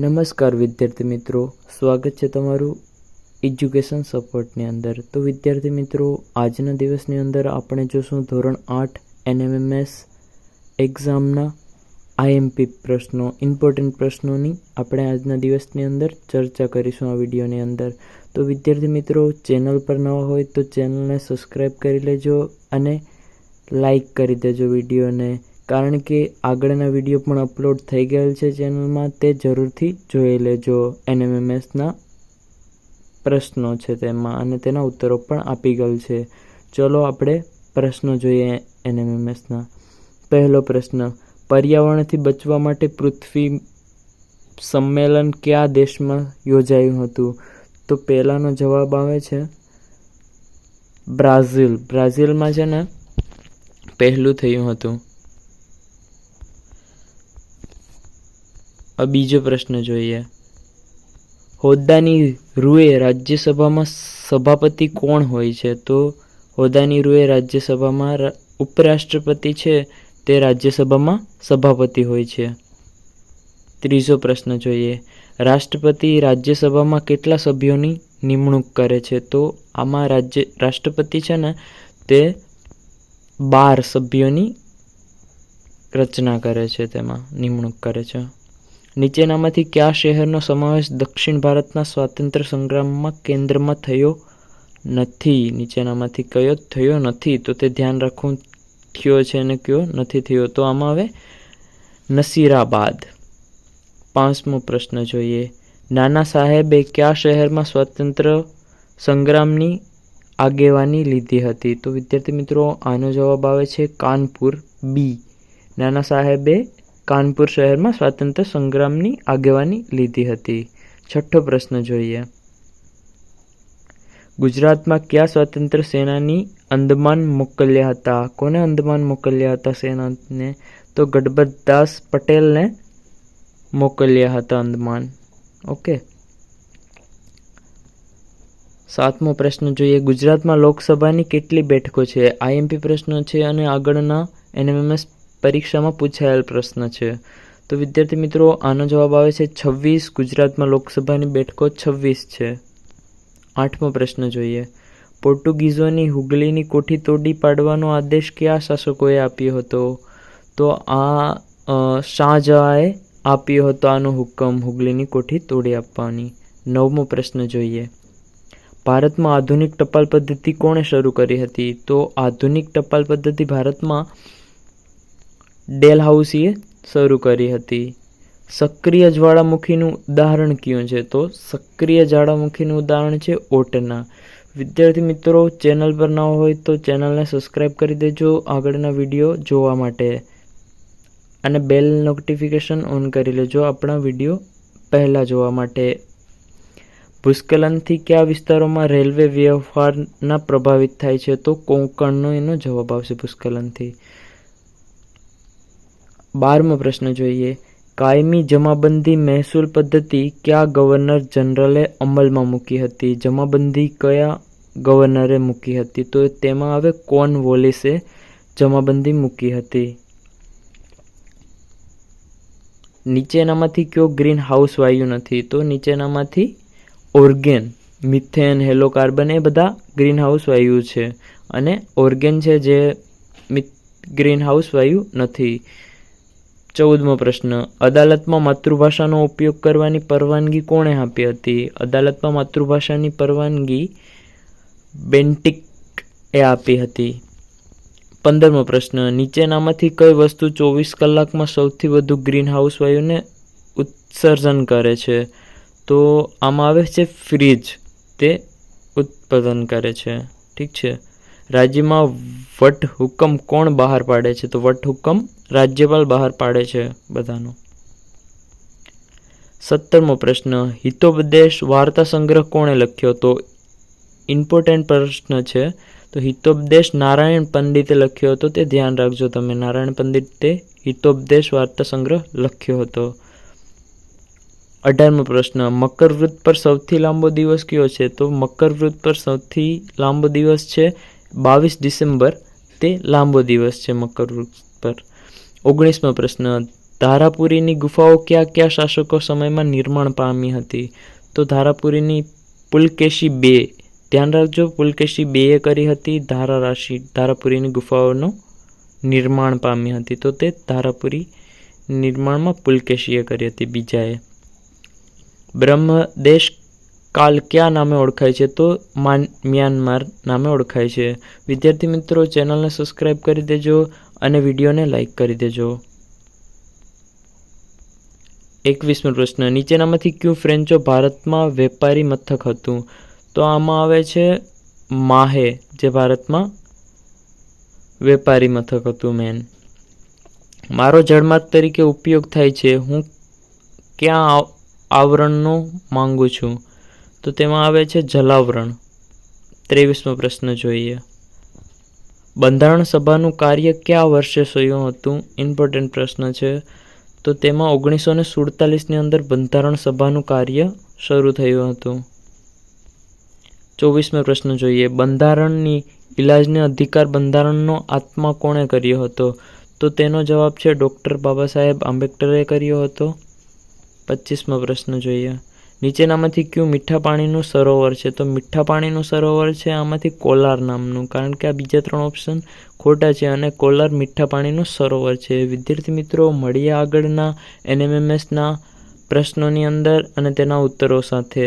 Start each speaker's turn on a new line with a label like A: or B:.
A: નમસ્કાર વિદ્યાર્થી મિત્રો, સ્વાગત છે તમારું એજ્યુકેશન સપોર્ટની અંદર. તો વિદ્યાર્થી મિત્રો, આજના દિવસની અંદર આપણે જોશું ધોરણ 8 NMMS એક્ઝામના IMP પ્રશ્નો, ઇમ્પોર્ટન્ટ પ્રશ્નોની આપણે આજના દિવસની અંદર ચર્ચા કરીશું આ વિડીયોની અંદર. તો વિદ્યાર્થી મિત્રો, ચેનલ પર નવા હોય તો ચેનલને સબસ્ક્રાઈબ કરી લેજો અને લાઈક કરી દેજો વિડીયોને, કારણ કે આગળના વિડીયો પણ અપલોડ થઈ ગયેલ છે ચેનલમાં, તે જરૂરથી જોઈ લેજો. NMMSના પ્રશ્નો છે તેમાં અને તેના ઉત્તરો પણ આપી ગયેલ છે. ચલો આપણે પ્રશ્નો જોઈએ NMMSના. પહેલો પ્રશ્ન, પર્યાવરણથી બચવા માટે પૃથ્વી સંમેલન કયા દેશમાં યોજાયું હતું? તો પહેલાનો જવાબ આવે છે બ્રાઝિલ. બ્રાઝિલમાં છે ને પહેલું થયું હતું. બીજો પ્રશ્ન જોઈએ. હોદ્દાની રૂએ રાજ્યસભામાં સભાપતિ કોણ હોય છે? તો હોદ્દાની રૂએ રાજ્યસભામાં ઉપરાષ્ટ્રપતિ છે તે રાજ્યસભામાં સભાપતિ હોય છે. ત્રીજો પ્રશ્ન જોઈએ. રાષ્ટ્રપતિ રાજ્યસભામાં કેટલા સભ્યોની નિમણૂક કરે છે? તો આમાં રાષ્ટ્રપતિ છે ને તે 12 સભ્યોની રચના કરે છે, તેમાં નિમણૂક કરે છે. નીચેનામાંથી કયા શહેરનો સમાવેશ દક્ષિણ ભારતના સ્વાતંત્ર્ય સંગ્રામમાં કેન્દ્રમાં થયો નથી? નીચેનામાંથી કયો થયો નથી? તો તે ધ્યાન રાખવું, થયો છે અને કયો નથી થયો. તો આમાં હવે નસીરાબાદ. પાંચમો પ્રશ્ન જોઈએ. નાના સાહેબે કયા શહેરમાં સ્વાતંત્ર્ય સંગ્રામની આગેવાની લીધી હતી? તો વિદ્યાર્થી મિત્રો, આનો જવાબ આવે છે કાનપુર, બી. નાના સાહેબે કાનપુર શહેરમાં સ્વાતંત્ર્ય સંગ્રામની આગેવાની લીધી હતી. છઠ્ઠો પ્રશ્ન જોઈએ. ગુજરાતમાં કયા સ્વાતંત્ર્ય સેનાની અંદમાન મોકલ્યા હતા? કોને અંદમાન મોકલ્યા હતા સેનાને? તો ગણપતદાસ પટેલને મોકલ્યા હતા અંદમાન. ઓકે. સાતમો પ્રશ્ન જોઈએ. ગુજરાતમાં લોકસભાની કેટલી બેઠકો છે? IMP પ્રશ્નો છે અને આગળના NMMS પરીક્ષામાં પૂછાયેલ પ્રશ્ન છે. તો વિદ્યાર્થી મિત્રો, આનો જવાબ આવે છે 26. ગુજરાતમાં લોકસભાની બેઠકો 26 છે. આઠમો પ્રશ્ન જોઈએ. પોર્ટુગીઝોની હુગલીની કોઠી તોડી પાડવાનો આદેશ કયા શાસકોએ આપ્યો હતો? તો આ શાહજહાંએ આપ્યો હતો આનો હુકમ, હુગલીની કોઠી તોડી આપવાની. નવમો પ્રશ્ન જોઈએ. ભારતમાં આધુનિક ટપાલ પદ્ધતિ કોણે શરૂ કરી હતી? તો આધુનિક ટપાલ પદ્ધતિ ભારતમાં ડેલહાઉસીએ શરૂ કરી હતી. સક્રિય જ્વાળામુખીનું ઉદાહરણ કયું છે? તો સક્રિય જ્વાળામુખીનું ઉદાહરણ છે ઓટના. વિદ્યાર્થી મિત્રો, ચેનલ પર ન હોય તો ચેનલને સબસ્ક્રાઈબ કરી દેજો આગળના વિડીયો જોવા માટે અને બેલ નોટિફિકેશન ઓન કરી લેજો આપણા વિડીયો પહેલાં જોવા માટે. ભૂસ્ખલનથી કયા વિસ્તારોમાં રેલવે વ્યવહારના પ્રભાવિત થાય છે? તો કોંકણનો એનો જવાબ આવશે ભૂસ્ખલનથી. 12મો પ્રશ્ન જોઈએ. કાયમી જમાબંધી મહેસૂલ પદ્ધતિ કયા ગવર્નર જનરલે અમલમાં મૂકી હતી? જમાબંધી કયા ગવર્નરે મૂકી હતી? તો તેમાં હવે કોર્નવોલિસે જમાબંધી મૂકી હતી. નીચેનામાંથી કયો ગ્રીન હાઉસ વાયુ નથી? તો નીચેનામાંથી ઓર્ગેન, મિથેન, હેલોકાર્બન એ બધા ગ્રીન હાઉસ વાયુ છે અને ઓર્ગેન છે જે ગ્રીન હાઉસ વાયુ નથી. 14મો પ્રશ્ન. અદાલતમાં માતૃભાષાનો ઉપયોગ કરવાની પરવાનગી કોણે આપી હતી? અદાલતમાં માતૃભાષાની પરવાનગી બેન્ટિક એ આપી હતી. 15મો પ્રશ્ન. નીચેનામાંથી કઈ વસ્તુ 24 કલાકમાં સૌથી વધુ ગ્રીન હાઉસ વાયુને ઉત્સર્જન કરે છે? તો આમાં આવે છે ફ્રીજ, તે ઉત્પાદન કરે છે. ઠીક છે. રાજ્યમાં વટહુકમ કોણ બહાર પાડે છે? તો વટહુકમ રાજ્યપાલ બહાર પાડે છે બધાનો. 17મો પ્રશ્ન. હિતોપદેશ વાર્તા સંગ્રહ કોણે લખ્યો? તો ઇમ્પોર્ટન્ટ પ્રશ્ન છે. તો હિતોપદેશ નારાયણ પંડિતે લખ્યો હતો, તે ધ્યાન રાખજો તમે. નારાયણ પંડિતે હિતોપદેશ વાર્તા સંગ્રહ લખ્યો હતો. 18મો પ્રશ્ન. મકરવૃત પર સૌથી લાંબો દિવસ કયો છે? તો મકરવૃત પર સૌથી લાંબો દિવસ છે 22 ડિસેમ્બર, તે લાંબો દિવસ છે મકરવૃત પર. 19મો પ્રશ્ન. ધારાપુરીની ગુફાઓ કયા શાસકો સમયમાં નિર્માણ પામી હતી? તો ધારાપુરીની પુલકેશી II, ધ્યાન રાખજો, પુલકેશી II કરી હતી ધારાપુરીની ગુફાઓનું નિર્માણ પામી હતી. તો તે ધારાપુરી નિર્માણમાં પુલકેશીએ કરી હતી, બીજાએ. બ્રહ્મદેશ કાલ કયા નામે ઓળખાય છે? તો મ્યાનમાર નામે ઓળખાય છે. વિદ્યાર્થી મિત્રો, ચેનલને સબસ્ક્રાઈબ કરી દેજો અને વિડીયોને લાઈક કરી દેજો. 21મો પ્રશ્ન, નીચેનામાંથી કયું ફ્રેન્ચો ભારતમાં વેપારી મથક હતું? તો આમાં આવે છે માહે, જે ભારતમાં વેપારી મથક હતું મેન. મારો જળમાર્ગ તરીકે ઉપયોગ થાય છે, હું ક્યાં આવરણનો માંગુ છું? તો તેમાં આવે છે જલાવરણ. 23મો પ્રશ્ન જોઈએ. બંધારણ સભાનું કાર્ય કયા વર્ષે શરૂ હતું? ઇમ્પોર્ટન્ટ પ્રશ્ન છે. તો તેમાં 1947ની અંદર બંધારણ સભાનું કાર્ય શરૂ થયું હતું. 24મો પ્રશ્ન જોઈએ. બંધારણની ઇલાજને અધિકાર બંધારણનો આત્મા કોણે કર્યો હતો? તો તેનો જવાબ છે ડૉક્ટર બાબા સાહેબ આંબેડકરે કર્યો હતો. 25મો પ્રશ્ન જોઈએ. નીચેનામાંથી કયું મીઠા પાણીનું સરોવર છે? તો મીઠા પાણીનું સરોવર છે આમાંથી કોલાર નામનું, કારણ કે આ બીજા 3 ઓપ્શન ખોટા છે અને કોલાર મીઠા પાણીનું સરોવર છે. વિદ્યાર્થી મિત્રો, મળીએ આગળના NMMSના પ્રશ્નોની અંદર અને તેના ઉત્તરો સાથે.